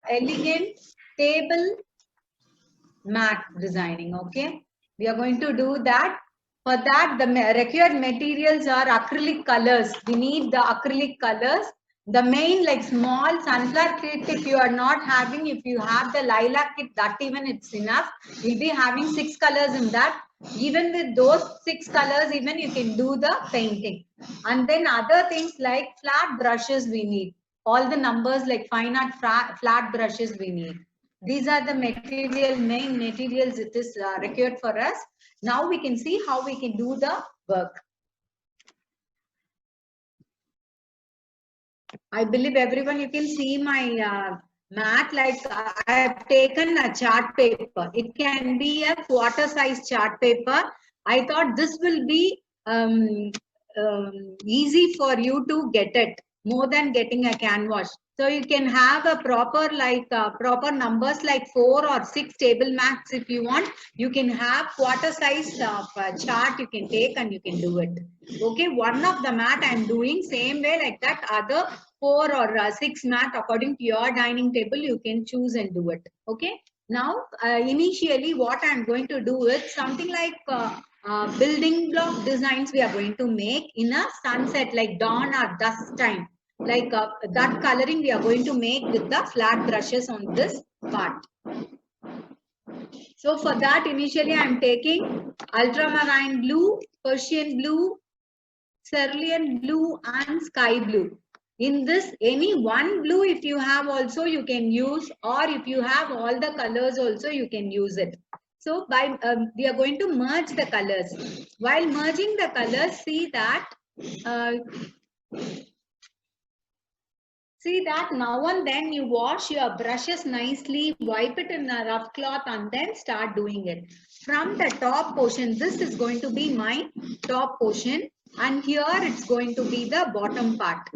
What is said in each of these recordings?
elegant table mat designing. Okay, we are going to do that. For that, the required materials are acrylic colors. We need the acrylic colors. The main, like small sunflower kit, if you are not having, if you have the lilac kit, that even it's enough. We'll be having 6 colors in that. Even with those 6 colors, even you can do the painting. And then other things like flat brushes we need. All the numbers like fine art flat brushes we need. These are the main materials it is required for us. Now we can see how we can do the work. I believe everyone, you can see my mat, like I have taken a chart paper. It can be a quarter size chart paper. I thought this will be easy for you to get it more than getting a canvas. So you can have a proper proper numbers like 4 or 6 table mats if you want. You can have quarter size chart you can take and you can do it. Okay, one of the mat I am doing same way like that. Other 4 or 6 mat according to your dining table you can choose and do it. Okay. Now initially what I am going to do is something like building block designs we are going to make in a sunset like dawn or dusk time. Like that coloring we are going to make with the flat brushes on this part. So for that initially I am taking ultramarine blue, Persian blue, cerulean blue and sky blue. In this, any one blue if you have also you can use, or if you have all the colors also you can use it. So by we are going to merge the colors. While merging the colors, see that now and then you wash your brushes nicely, wipe it in a rough cloth and then start doing it. From the top portion, this is going to be my top portion and here it's going to be the bottom part.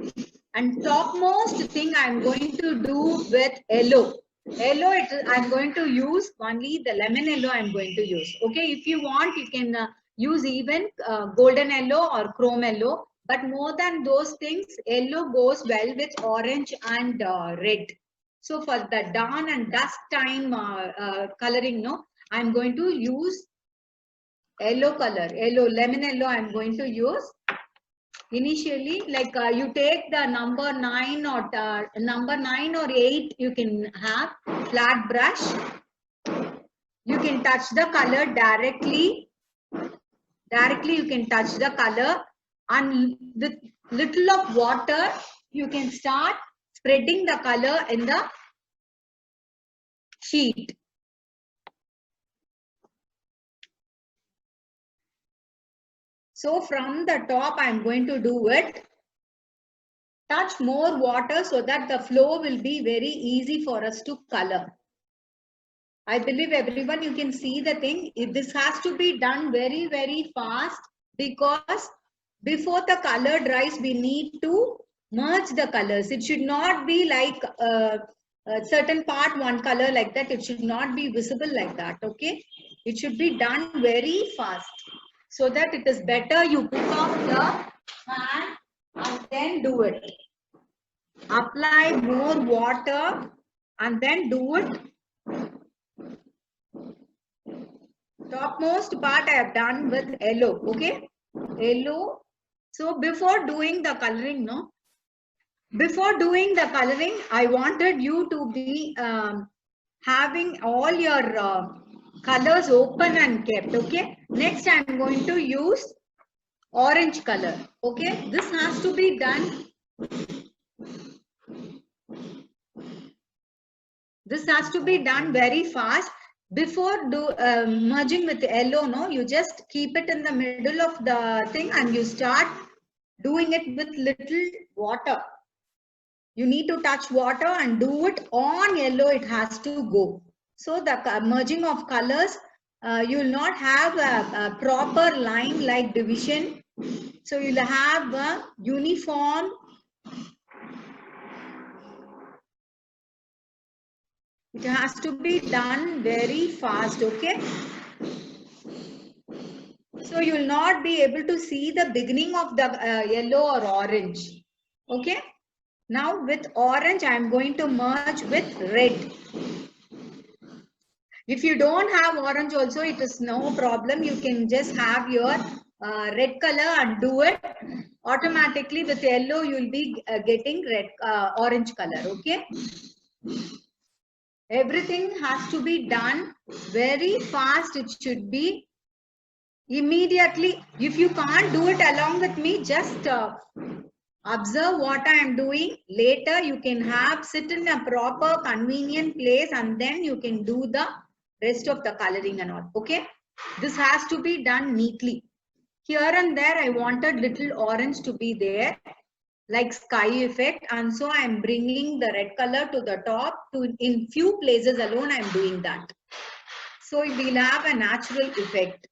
And topmost thing I'm going to do with yellow. Yellow, I'm going to use only the lemon yellow I'm going to use. Okay, if you want, you can use even golden yellow or chrome yellow. But more than those things, yellow goes well with orange and red. So for the dawn and dusk time coloring, no, I'm going to use yellow color, yellow, lemon yellow I'm going to use. Initially, like you take the number 9 or 8, you can have flat brush. You can touch the color directly. Directly you can touch the color and with little of water, you can start spreading the color in the sheet. So from the top, I'm going to do it. Touch more water so that the flow will be very easy for us to color. I believe everyone, you can see the thing. This has to be done very, very fast because before the color dries, we need to merge the colors. It should not be like a certain part, one color like that. It should not be visible like that. Okay. It should be done very fast so that it is better you put off the fan and then do it. Apply more water and then do it. Topmost part I have done with yellow. Okay, yellow. So before doing the coloring, no, before doing the coloring, I wanted you to be having all your colors open and kept. Okay, next I am going to use orange color. Okay, this has to be done. This has to be done very fast. Before merging with yellow, no, you just keep it in the middle of the thing and you start doing it with little water. You need to touch water and do it on yellow. It has to go. So the merging of colors, you will not have a proper line like division. So you'll have a uniform. It has to be done very fast, okay? So you will not be able to see the beginning of the yellow or orange, okay? Now with orange, I am going to merge with red. If you don't have orange also, it is no problem. You can just have your red color and do it. Automatically with yellow, you will be getting red, orange color. Okay. Everything has to be done very fast. It should be immediately. If you can't do it along with me, just observe what I am doing. Later, you can have sit in a proper convenient place and then you can do the rest of the coloring and all. Okay. This has to be done neatly. Here and there, I wanted little orange to be there, like sky effect. And so I am bringing the red color to the top. In few places alone, I am doing that. So we'll have a natural effect.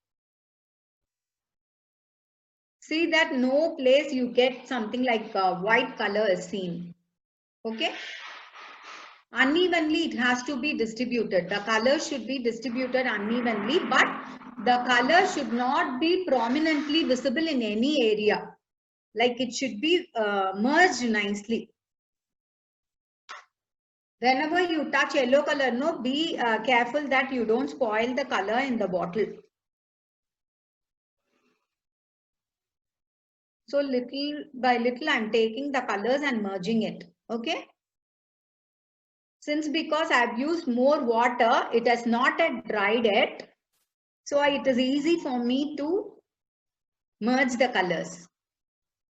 See that no place you get something like white color is seen. Okay. Unevenly, it has to be distributed. The color should be distributed unevenly, but the color should not be prominently visible in any area. Like it should be merged nicely. Whenever you touch yellow color, no, be careful that you don't spoil the color in the bottle. So little by little, I'm taking the colors and merging it. Okay. Since because I've used more water, it has not yet dried yet. So it is easy for me to merge the colors.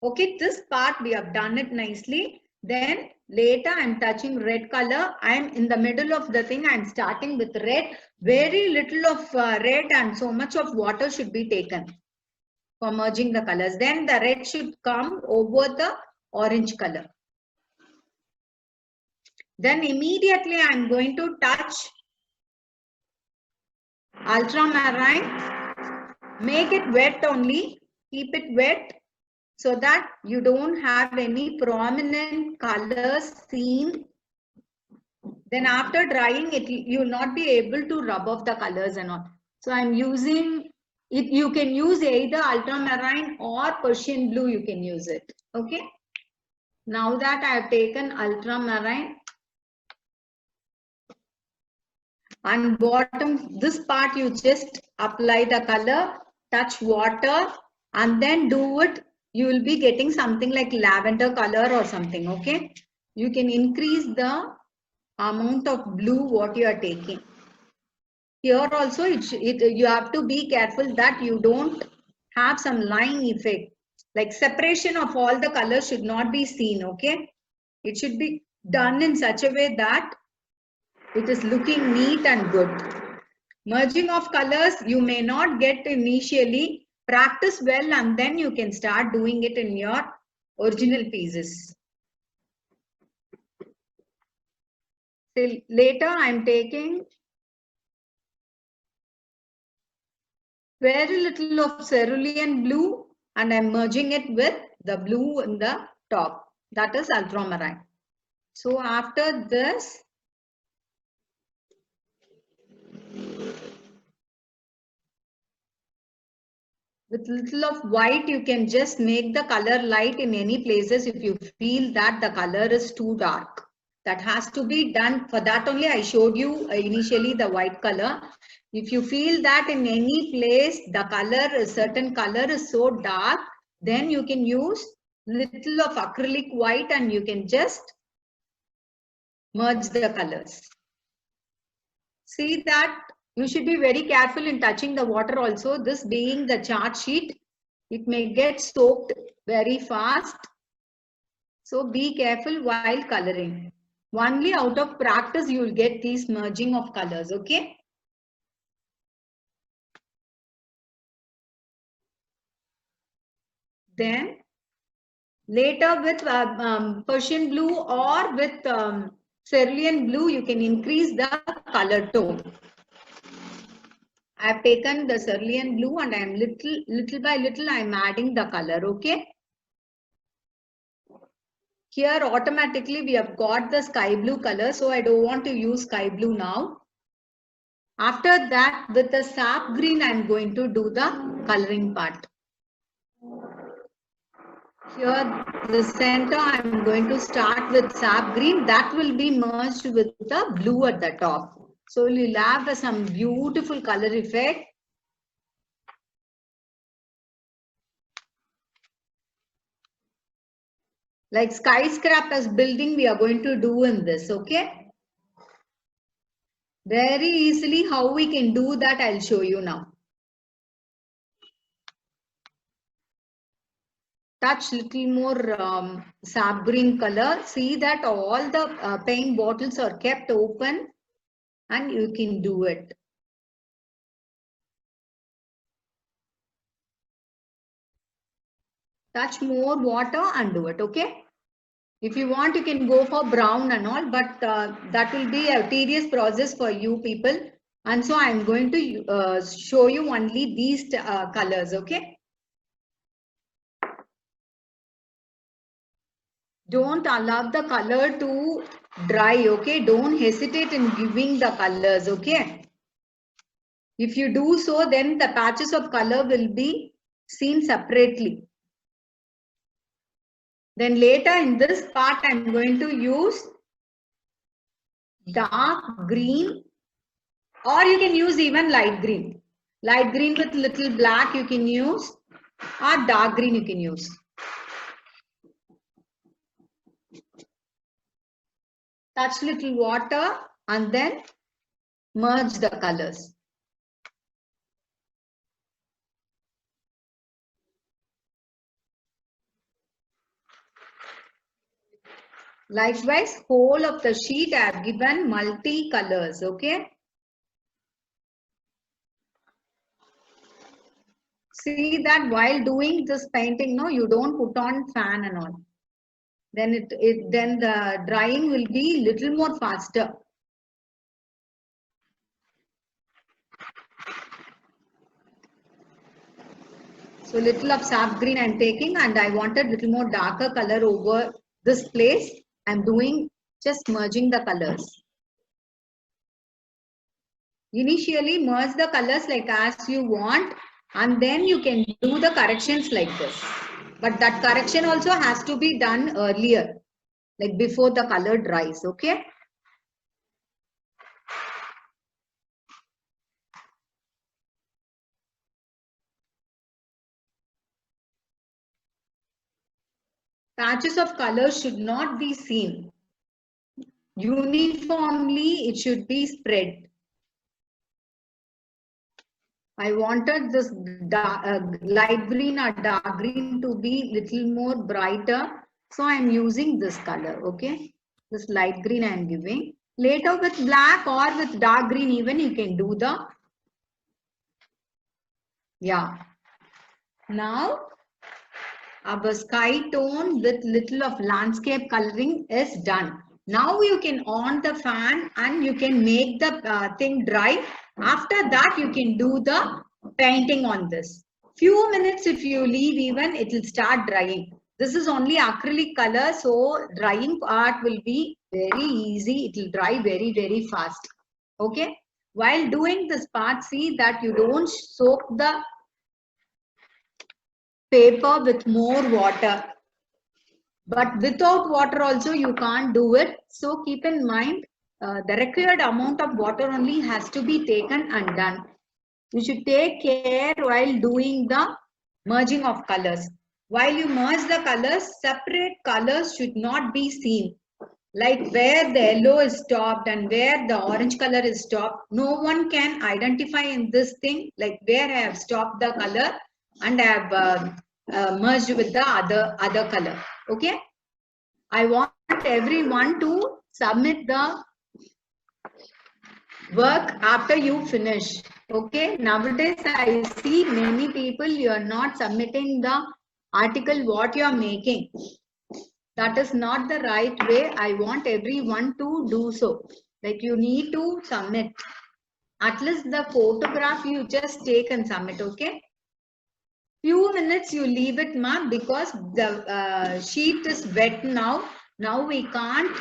Okay, this part we have done it nicely. Then later I'm touching red color. I'm in the middle of the thing. I'm starting with red. Very little of red and so much of water should be taken for merging the colors. Then the red should come over the orange color. Then immediately I'm going to touch ultramarine. Make it wet only. Keep it wet so that you don't have any prominent colors seen. Then after drying it, you will not be able to rub off the colors and all. So I'm using it. You can use either ultramarine or Persian blue. You can use it. Okay. Now that I have taken ultramarine and bottom, this part you just apply the color, touch water and then do it. You will be getting something like lavender color or something. Okay. You can increase the amount of blue what you are taking. Here also you have to be careful that you don't have some line effect. Like separation of all the colors should not be seen. Okay. It should be done in such a way that it is looking neat and good. Merging of colors you may not get initially. Practice well and then you can start doing it in your original pieces. Till later I'm taking very little of cerulean blue and I'm merging it with the blue in the top. That is ultramarine. So after this, with little of white, you can just make the color light in any places if you feel that the color is too dark. That has to be done. For that only I showed you initially the white color. If you feel that in any place the color, a certain color is so dark, then you can use little of acrylic white and you can just merge the colors. See that you should be very careful in touching the water also. This being the chart sheet, it may get soaked very fast. So be careful while coloring. Only out of practice you will get these merging of colors. Okay. Then later with Persian blue or with cerulean blue, you can increase the color tone. I have taken the cerulean blue and I am little by little I am adding the color. Okay. Here automatically we have got the sky blue color, so I don't want to use sky blue now. After that, with the sap green, I am going to do the coloring part. Here, the center, I'm going to start with sap green. That will be merged with the blue at the top. So you'll have some beautiful color effect. Like skyscrapers building, we are going to do in this, okay? Very easily how we can do that, I'll show you now. Touch little more sap green color. See that all the paint bottles are kept open and you can do it. Touch more water and do it, okay? If you want, you can go for brown and all, but that will be a tedious process for you people. And so I'm going to show you only these colors, okay? Don't allow the color to dry, okay? Don't hesitate in giving the colors, okay? If you do so, then the patches of color will be seen separately. Then later in this part, I'm going to use dark green, or you can use even light green. Light green with little black you can use, or dark green you can use. Touch little water and then merge the colors. Likewise, whole of the sheet I have given multi colors, okay? See that while doing this painting, no, you don't put on fan and all. Then then the drying will be little more faster. So little of sap green I'm taking, and I wanted little more darker color over this place. I'm doing just merging the colors. Initially merge the colors like as you want, and then you can do the corrections like this. But that correction also has to be done earlier, like before the color dries, okay? Patches of color should not be seen. Uniformly, it should be spread. I wanted this light green or dark green to be little more brighter. So I'm using this color, okay? This light green I'm giving. Later with black or with dark green even you can do the, yeah. Now our sky tone with little of landscape coloring is done. Now you can on the fan and you can make the thing dry. After that you can do the painting on this. Few minutes if you leave even it will start drying. This is only acrylic color, so drying part will be very easy. It will dry very, very fast. Okay. While doing this part, see that you don't soak the paper with more water. But without water also you can't do it. So keep in mind the required amount of water only has to be taken and done. You should take care while doing the merging of colors. While you merge the colors, separate colors should not be seen. Like where the yellow is stopped and where the orange color is stopped, no one can identify in this thing, like where I have stopped the color and I have merged with the other color. Okay. I want everyone to submit the work after you finish. Okay. Nowadays, I see many people, you are not submitting the article what you are making. That is not the right way. I want everyone to do so. Like you need to submit. At least the photograph you just take and submit, okay? Few minutes you leave it, ma'am, because the sheet is wet now. Now we can't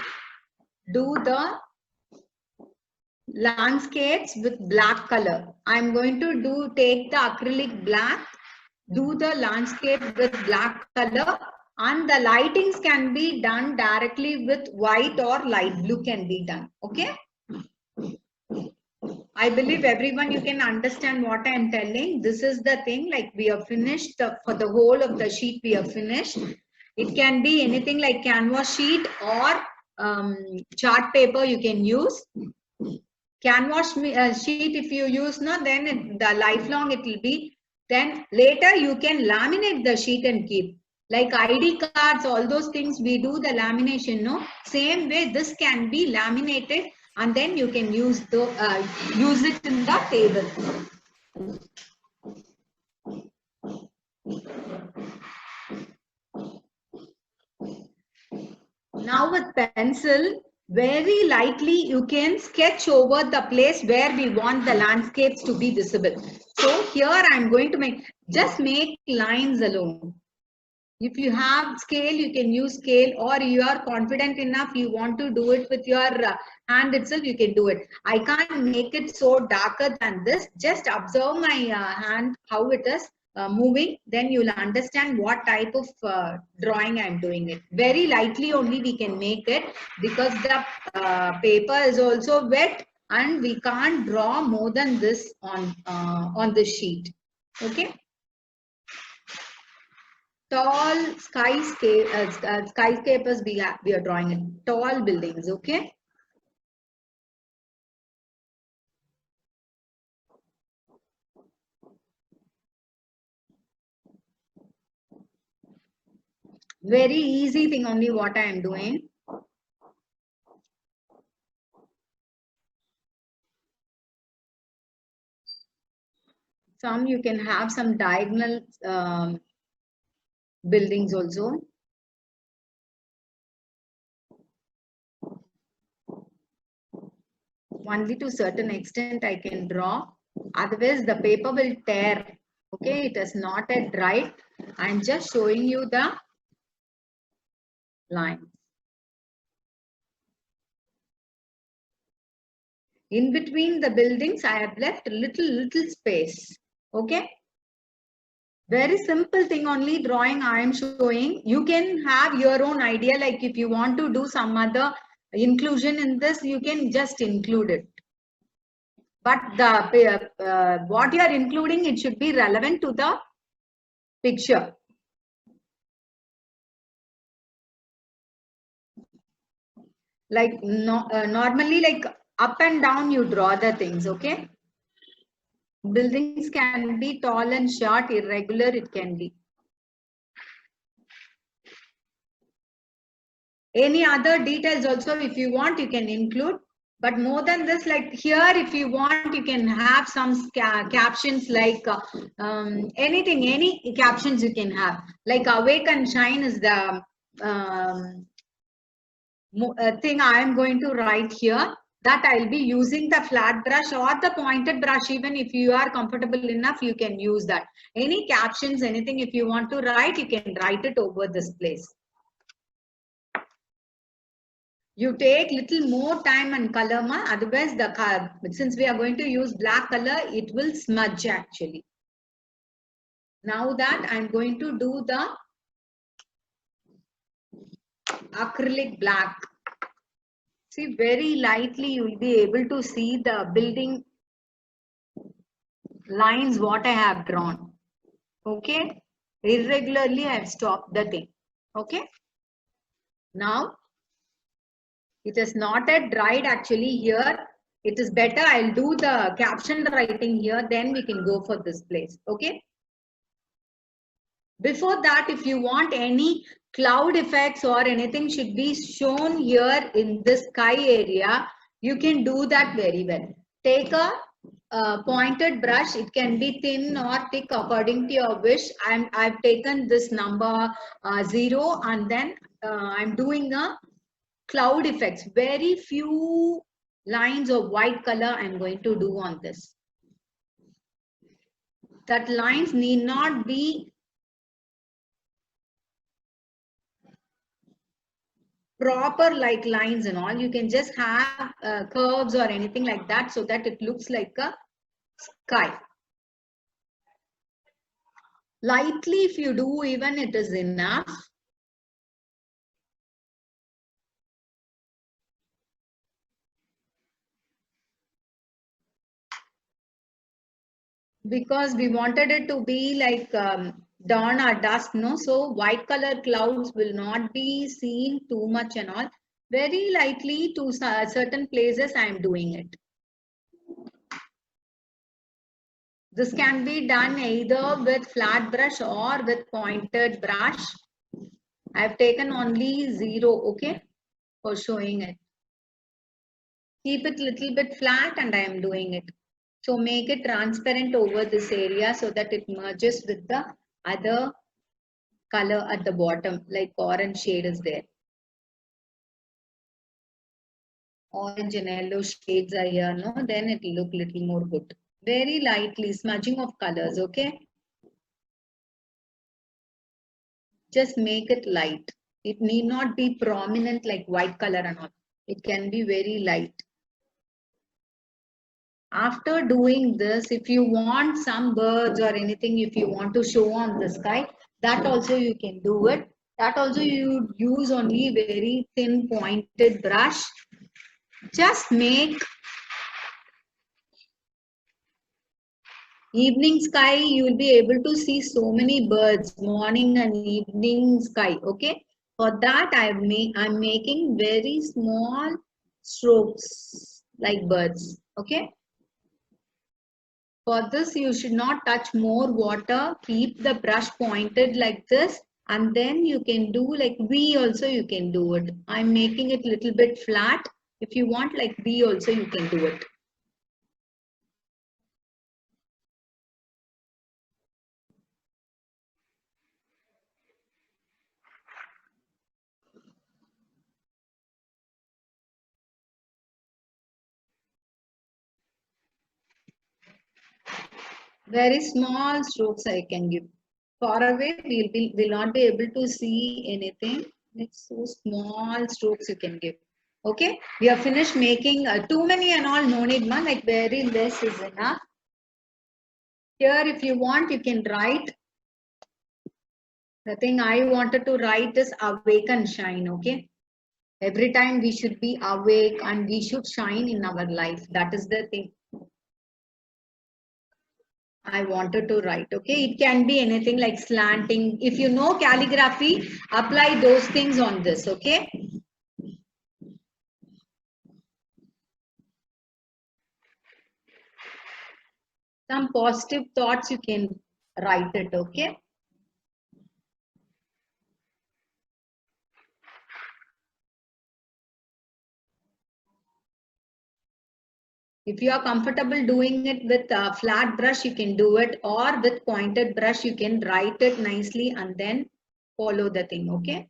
do the landscapes with black color. I'm going to take the acrylic black, do the landscape with black color. And the lightings can be done directly with white or light blue can be done. Okay. I believe everyone, you can understand what I am telling. This is the thing, like we have finished for the whole of the sheet we have finished. It can be anything like canvas sheet or chart paper you can use. Canvas sheet if you use, no, then the lifelong it will be. Then later you can laminate the sheet and keep. Like ID cards, all those things we do the lamination, no? Same way this can be laminated and then you can use it in the table. Now with pencil, very lightly you can sketch over the place where we want the landscapes to be visible. So here I am going to make lines alone. If you have scale, you can use scale, or you are confident enough, you want to do it with your hand itself, you can do it. I can't make it so darker than this. Just observe my hand, how it is moving. Then you'll understand what type of drawing I'm doing it. Very lightly only we can make it because the paper is also wet and we can't draw more than this on the sheet. Okay. Tall skyscrapers we are drawing it. Tall buildings, okay? Very easy thing only what I am doing. Some you can have some diagonal buildings also. Only to certain extent I can draw. Otherwise the paper will tear. Okay, it is not yet dried. I am just showing you the line. In between the buildings, I have left little space. Okay. Very simple thing only drawing I am showing. You can have your own idea. Like if you want to do some other inclusion in this, you can just include it. But the what you are including, it should be relevant to the picture. Like normally, like up and down, you draw the things. Okay. Buildings can be tall and short, irregular. It can be. Any other details also, if you want, you can include. But more than this, like here, if you want, you can have some captions like anything, any captions you can have. Like awake and shine is the thing I am going to write here. That I'll be using the flat brush or the pointed brush. Even if you are comfortable enough, you can use that. Any captions, anything, if you want to write, you can write it over this place. You take little more time and color, otherwise since we are going to use black color, it will smudge actually. Now that I'm going to do the acrylic black. See, very lightly you will be able to see the building lines what I have drawn. Okay, irregularly I have stopped the thing. Okay, now it is not yet dried actually here. It is better I'll do the caption writing here, then we can go for this place. Okay. Before that, if you want any cloud effects or anything should be shown here in this sky area, you can do that very well. Take a pointed brush. It can be thin or thick according to your wish. I've taken this number 0 and then I'm doing a cloud effects. Very few lines of white color I'm going to do on this. That lines need not be proper like lines and all. You can just have curves or anything like that so that it looks like a sky. Lightly if you do, even it is enough. Because we wanted it to be like dawn or dusk, no? So white color clouds will not be seen too much and all. Very lightly to certain places I am doing it. This can be done either with flat brush or with pointed brush. I've taken only 0, okay, for showing it. Keep it little bit flat and I am doing it. So make it transparent over this area so that it merges with the other color at the bottom, like orange shade is there. Orange and yellow shades are here, no? Then it will look little more good. Very lightly smudging of colors, okay? Just make it light. It need not be prominent like white color and all. It can be very light. After doing this, if you want some birds or anything, if you want to show on the sky, that also you can do it. That also you use only very thin pointed brush. Just make evening sky, you will be able to see so many birds, morning and evening sky, okay? For that, I'm making very small strokes like birds, okay? For this, you should not touch more water. Keep the brush pointed like this. And then you can do like V also you can do it. I'm making it little bit flat. If you want like V also you can do it. Very small strokes I can give. Far away, will not be able to see anything. It's so small strokes you can give. Okay, we have finished making too many and all, no need, man. Like very less is enough. Here, if you want, you can write. The thing I wanted to write is awake and shine. Okay, every time we should be awake and we should shine in our life. That is the thing I wanted to write. Okay, it can be anything like slanting. If you know calligraphy, apply those things on this. Okay. Some positive thoughts you can write it. Okay. If you are comfortable doing it with a flat brush, you can do it, or with pointed brush, you can write it nicely and then follow the thing. Okay.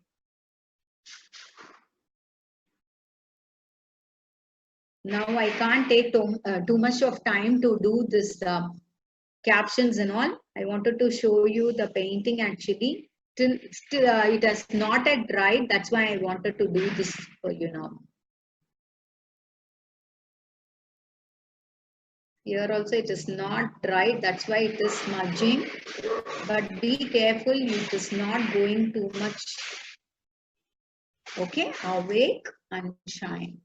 Now I can't take too much of time to do this captions and all. I wanted to show you the painting actually. Still it has not yet dried. That's why I wanted to do this for you now. Here also it is not dried. That's why it is smudging. But be careful. It is not going too much. Okay. Awake and shine.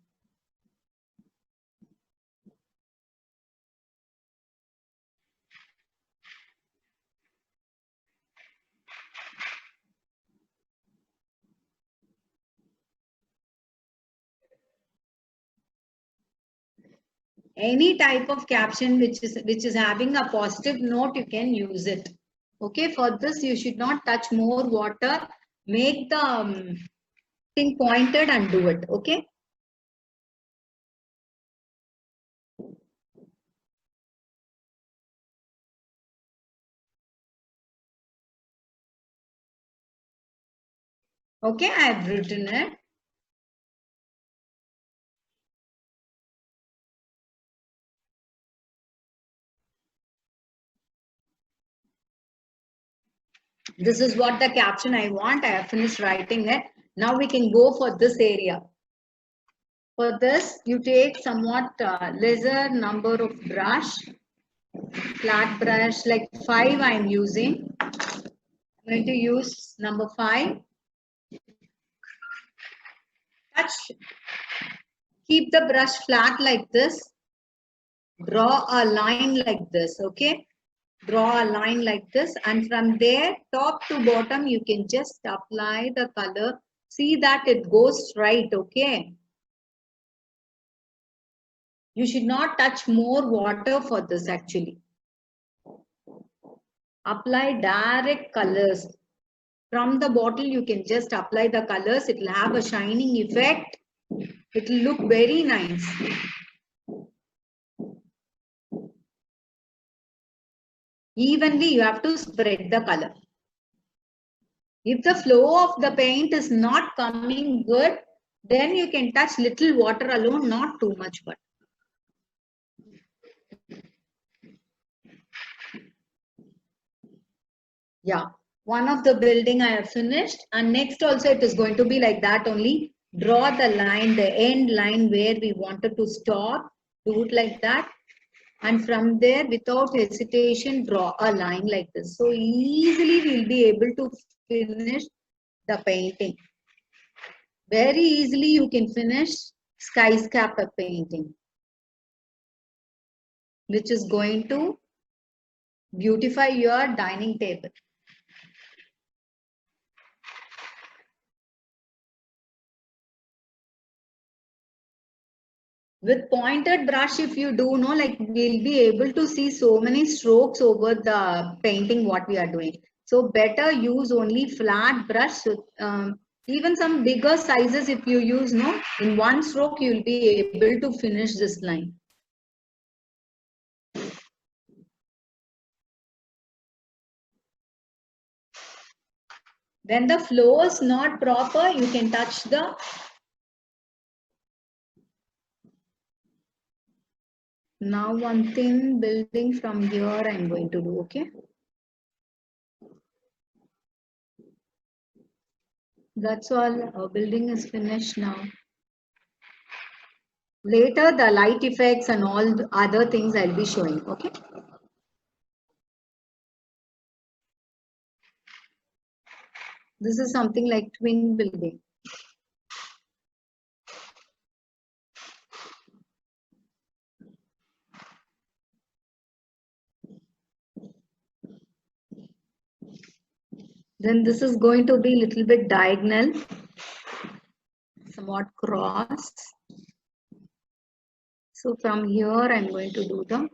Any type of caption which is having a positive note, you can use it. Okay, for this you should not touch more water. Make the thing pointed and do it. Okay. Okay, I have written it. This is what the caption I want. I have finished writing it. Now we can go for this area. For this, you take somewhat lesser number of brush, flat brush, like 5 I am using. I'm going to use number 5. Touch. Keep the brush flat like this. Draw a line like this, okay? draw a line like this, and from there top to bottom you can just apply the color. See that it goes straight, okay? You should not touch more water for this actually. Apply direct colors. From the bottle you can just apply the colors. It will have a shining effect. It will look very nice. Evenly you have to spread the color. If the flow of the paint is not coming good, then you can touch little water alone, not too much water. Yeah, one of the building I have finished, and next also it is going to be like that only. Draw the line, the end line where we wanted to stop, do it like that. And from there, without hesitation, draw a line like this. So easily we'll be able to finish the painting. Very easily you can finish skyscraper painting, which is going to beautify your dining table. With pointed brush, if you do know, like we'll be able to see so many strokes over the painting what we are doing. So better use only flat brush. So, even some bigger sizes, if you use, no, in one stroke you'll be able to finish this line. When the flow is not proper, you can touch the now one thin building from here I'm going to do, okay? That's all. Our building is finished now. Later, the light effects and all the other things I'll be showing, okay? This is something like twin building. Then this is going to be a little bit diagonal, somewhat cross. So from here, I'm going to do the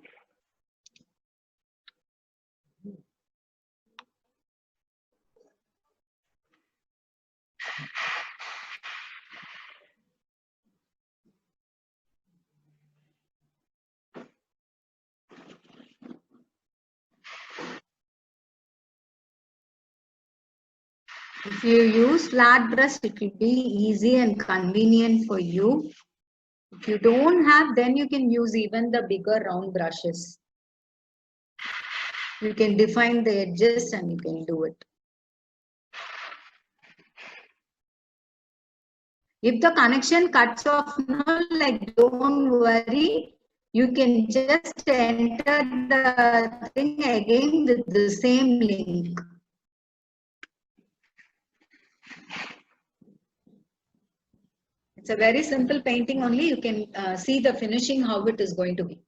if you use flat brush, it will be easy and convenient for you. If you don't have, then you can use even the bigger round brushes. You can define the edges and you can do it. If the connection cuts off, no, like don't worry. You can just enter the thing again with the same link. It's a very simple painting only. You can see the finishing, how it is going to be.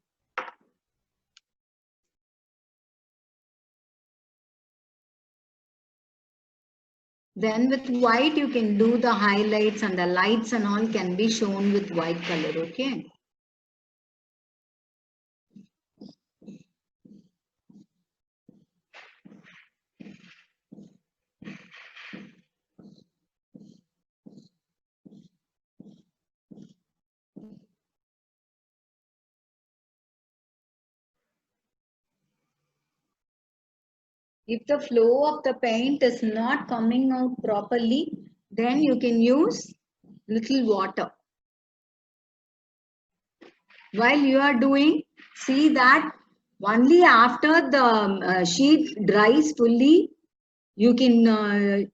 Then with white, you can do the highlights and the lights and all can be shown with white color, okay? If the flow of the paint is not coming out properly, then you can use little water. While you are doing, see that only after the sheet dries fully, you can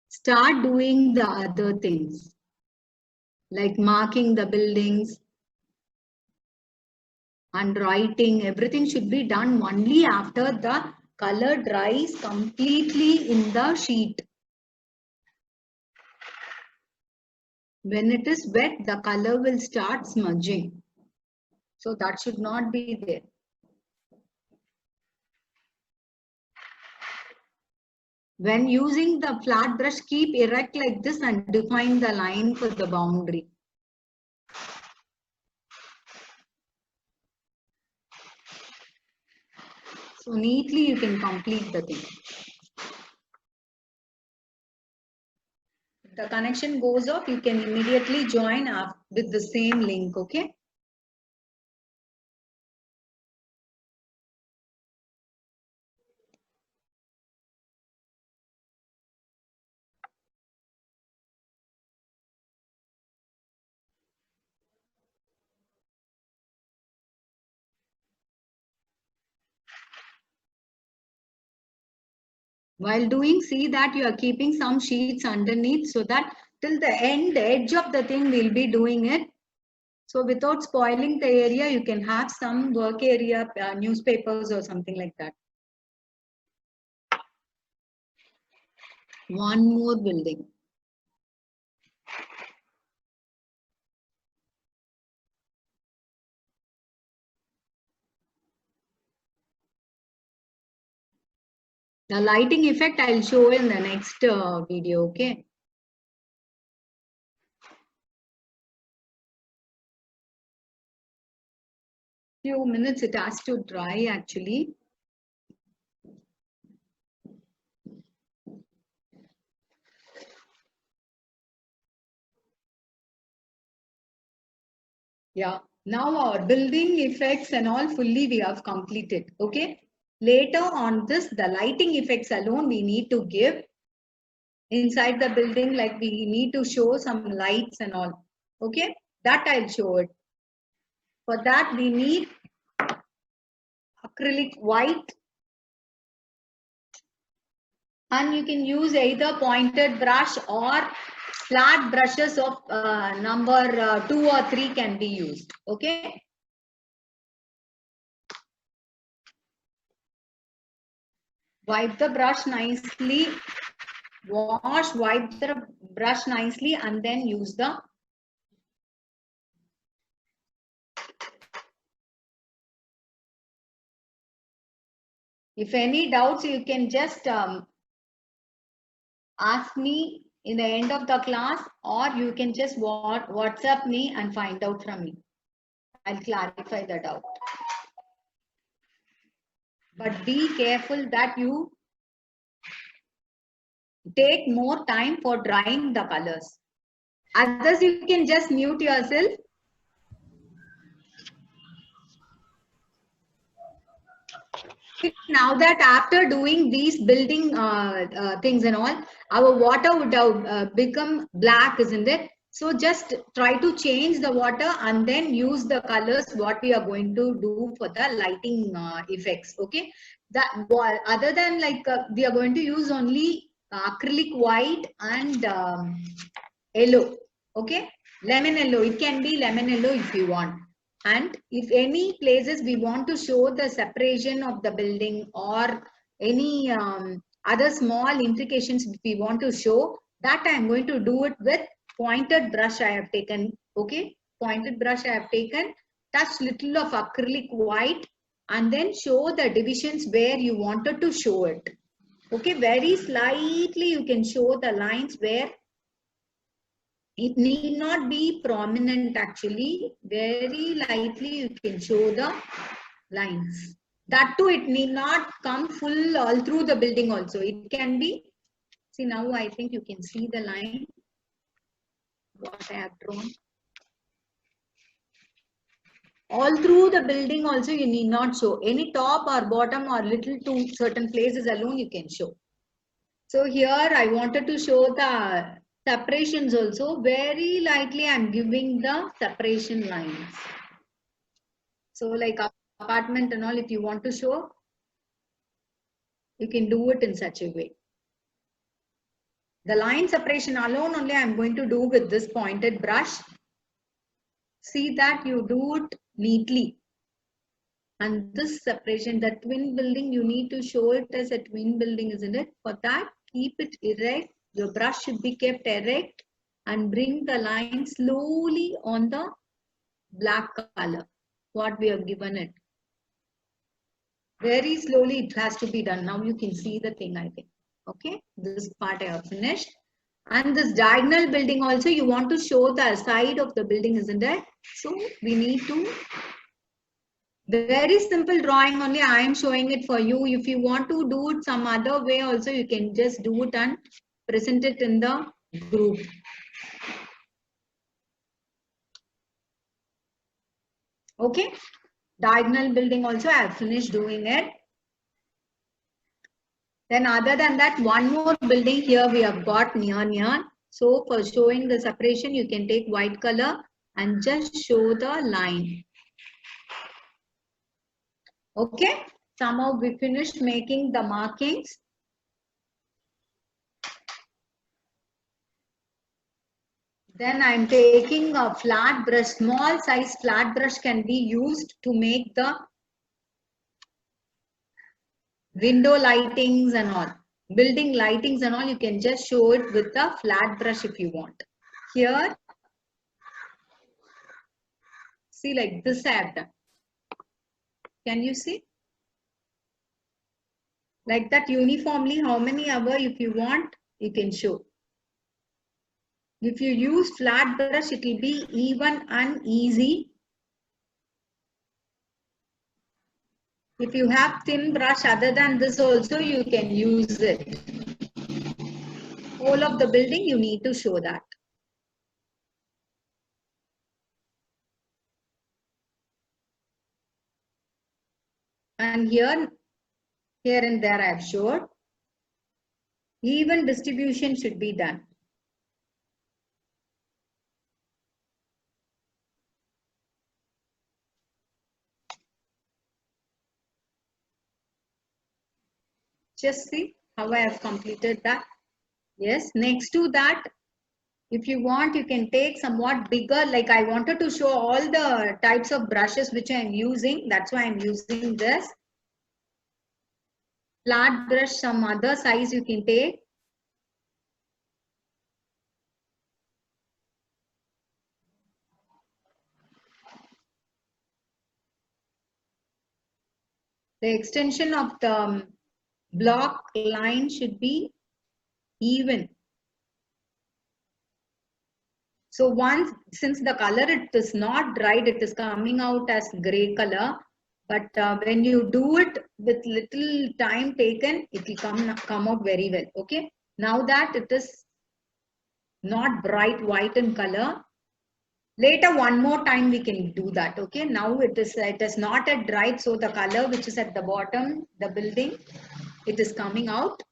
start doing the other things, like marking the buildings and writing. Everything should be done only after the color dries completely in the sheet. When it is wet, the color will start smudging. So that should not be there. When using the flat brush, keep erect like this and define the line for the boundary. So neatly you can complete the thing. If the connection goes off, you can immediately join up with the same link, okay? While doing, see that you are keeping some sheets underneath so that till the edge of the thing we'll be doing it. So without spoiling the area, you can have some work area, newspapers or something like that. One more building. The lighting effect I'll show in the next video, okay? Few minutes it has to dry actually. Yeah, now our building effects and all fully we have completed, okay? Later on this, the lighting effects alone we need to give inside the building, like we need to show some lights and all, okay? That I'll show it. For that we need acrylic white, and you can use either pointed brush or flat brushes of number 2 or 3 can be used, okay? Wipe the brush nicely, wipe the brush nicely and then use the if any doubts you can just ask me in the end of the class, or you can just WhatsApp me and find out from me. I'll clarify the doubt. But be careful that you take more time for drying the colors. Others, you can just mute yourself. Now that after doing these building things and all, our water would have become black, isn't it? So just try to change the water and then use the colors what we are going to do for the lighting effects, okay? That other than like we are going to use only acrylic white and yellow, okay? Lemon yellow, it can be lemon yellow if you want. And if any places we want to show the separation of the building or any other small implications we want to show, that I am going to do it with pointed brush I have taken, okay? Pointed brush I have taken, touch little of acrylic white and then show the divisions where you wanted to show it. Okay, very slightly you can show the lines where it need not be prominent actually. Very lightly you can show the lines. That too, it need not come full all through the building also. It can be, see now I think you can see the line, what I have drawn. All through the building also you need not show. Any top or bottom or little to certain places alone you can show. So here I wanted to show the separations also. Very lightly I am giving the separation lines. So like apartment and all, if you want to show, you can do it in such a way. The line separation alone only I am going to do with this pointed brush. See that you do it neatly. And this separation, the twin building, you need to show it as a twin building, isn't it? For that, keep it erect. Your brush should be kept erect and bring the line slowly on the black color, what we have given it. Very slowly it has to be done. Now you can see the thing, I think. Okay, this part I have finished. And this diagonal building also, you want to show the side of the building, isn't it? So we need to, very simple drawing only, I am showing it for you. If you want to do it some other way also, you can just do it and present it in the group. Okay, diagonal building also I have finished doing it. Then other than that, one more building here we have got near. So for showing the separation, you can take white color and just show the line. Okay, somehow we finished making the markings. Then I'm taking a flat brush, small size flat brush can be used to make the window lightings and all. Building lightings and all, you can just show it with a flat brush if you want. Here, see like this I have done. Can you see? Like that uniformly, how many hour if you want, you can show. If you use flat brush, it will be even and easy. If you have thin brush other than this also, you can use it. Whole of the building, you need to show that. And here and there I have showed. Even distribution should be done. Just see how I have completed that. Yes, next to that, if you want, you can take somewhat bigger, like I wanted to show all the types of brushes which I am using. That's why I'm using this. Flat brush, some other size you can take. The extension of the block line should be even. So once, since the color it is not dried, it is coming out as gray color. But when you do it with little time taken, it will come out very well. Okay. Now that it is not bright white in color, later one more time we can do that. Okay. Now it is not at dried, so the color which is at the bottom, the building, it is coming out.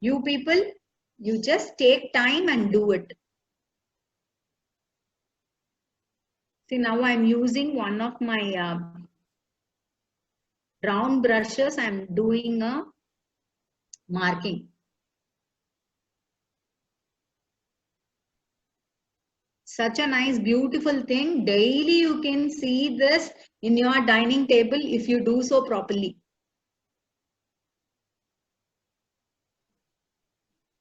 You people, you just take time and do it. See, now I'm using one of my brown brushes. I'm doing a marking. Such a nice, beautiful thing. Daily you can see this in your dining table if you do so properly.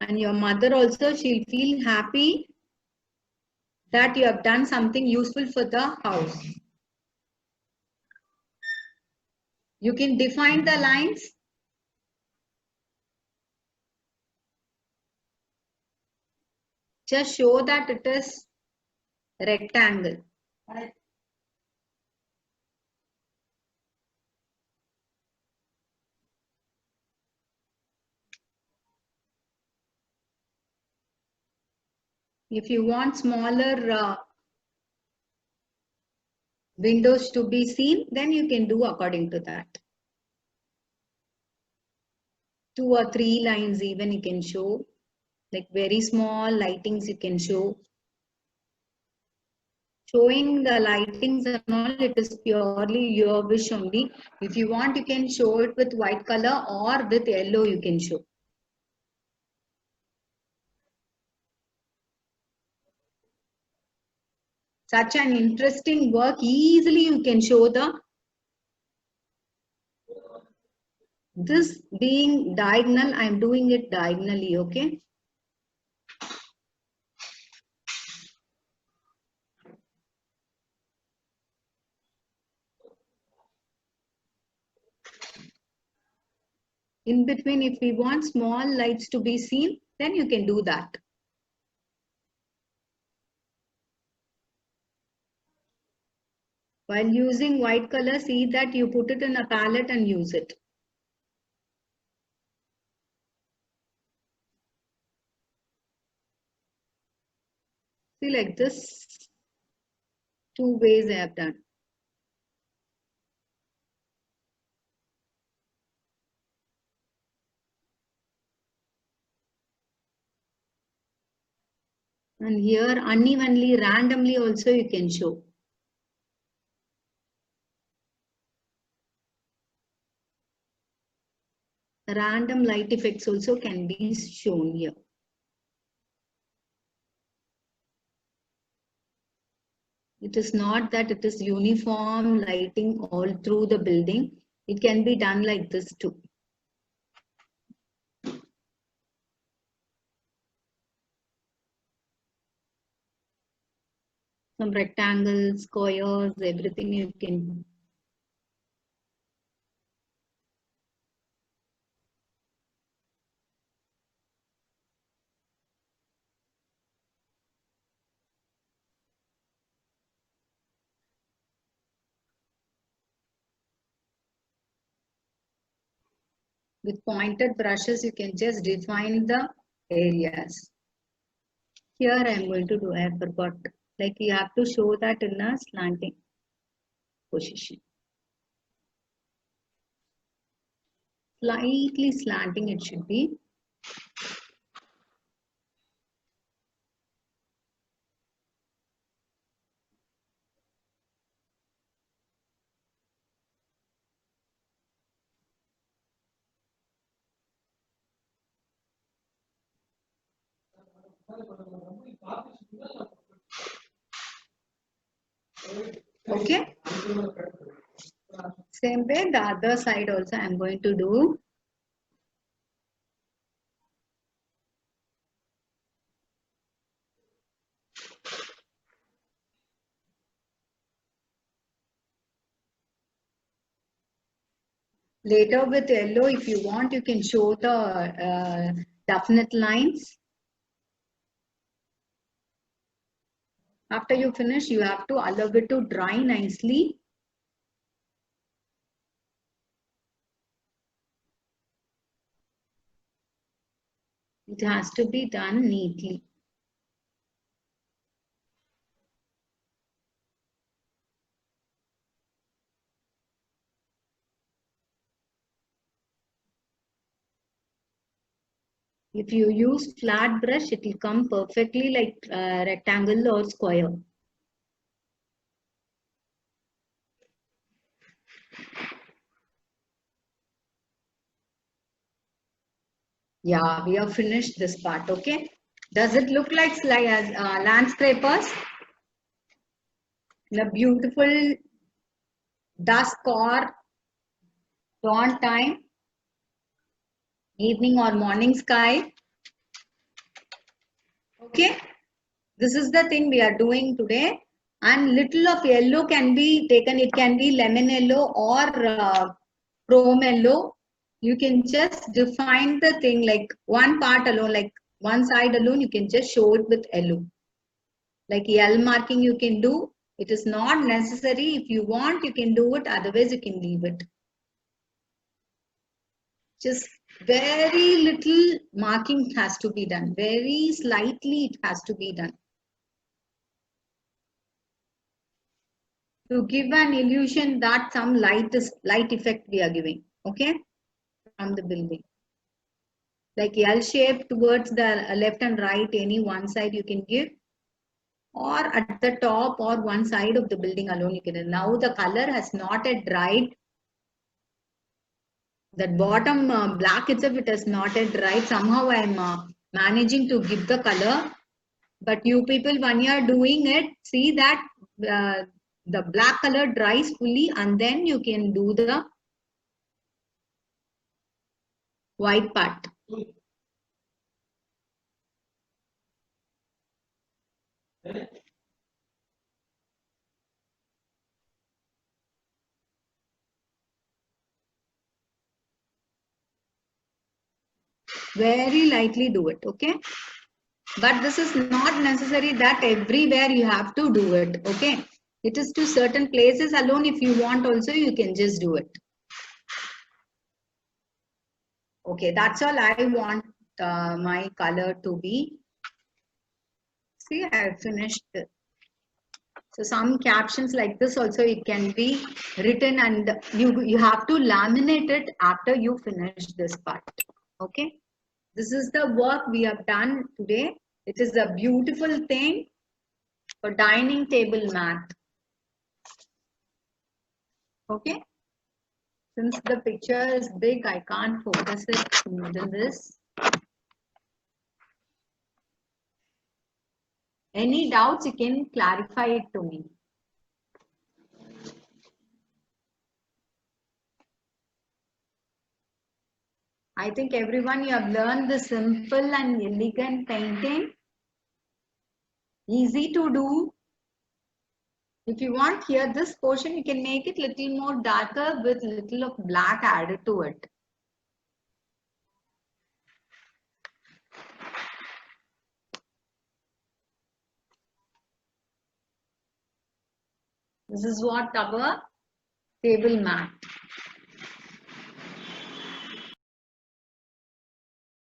And your mother also, she'll feel happy that you have done something useful for the house. You can define the lines. Just show that it is rectangle. If you want smaller windows to be seen, then you can do according to that. 2 or 3 lines even you can show. Like very small lightings you can show. Showing the lightings and all, it is purely your wish only. If you want, you can show it with white color or with yellow you can show. Such an interesting work, easily you can show this being diagonal, I am doing it diagonally, okay? In between, if we want small lights to be seen, then you can do that. While using white color, see that you put it in a palette and use it. See, like this, 2 ways I have done. And here unevenly, randomly also you can show. Random light effects also can be shown here. It is not that it is uniform lighting all through the building. It can be done like this too. Some rectangles, squares, everything you can. With pointed brushes, you can just define the areas. Here I am going to do, I forgot. Like you have to show that in a slanting position. Slightly slanting it should be. Okay. Same way, the other side also I am going to do. Later with yellow, if you want, you can show the definite lines. After you finish, you have to allow it to dry nicely. It has to be done neatly. If you use flat brush, it will come perfectly like rectangle or square. Yeah, we have finished this part, okay? Does it look like landscapers? In a beautiful dusk or dawn time, evening or morning sky. Okay, this is the thing we are doing today. And little of yellow can be taken. It can be lemon yellow or chrome yellow. You can just define the thing like one part alone, like one side alone. You can just show it with yellow. Like L marking you can do. It is not necessary. If you want, you can do it. Otherwise, you can leave it. Just very little marking has to be done. Very slightly it has to be done. To give an illusion that some light effect we are giving. Okay. From the building. Like L shape towards the left and right, any one side you can give. Or at the top or one side of the building alone you can. Now the color has not yet dried. That bottom black itself, it has not yet dried. Somehow I am managing to give the color. But you people, when you are doing it, see that the black color dries fully and then you can do the white part. Very lightly do it, okay? But this is not necessary that everywhere you have to do it, okay? It is to certain places alone. If you want also, you can just do it. Okay, that's all I want my color to be. See, I have finished. So some captions like this also, it can be written, and you have to laminate it after you finish this part. Okay. This is the work we have done today. It is a beautiful thing for dining table mat. Okay. Since the picture is big, I can't focus it within this. Any doubts, you can clarify it to me. I think everyone, you have learned the simple and elegant painting. Easy to do. If you want here, this portion, you can make it little more darker with little of black added to it. This is what our table mat.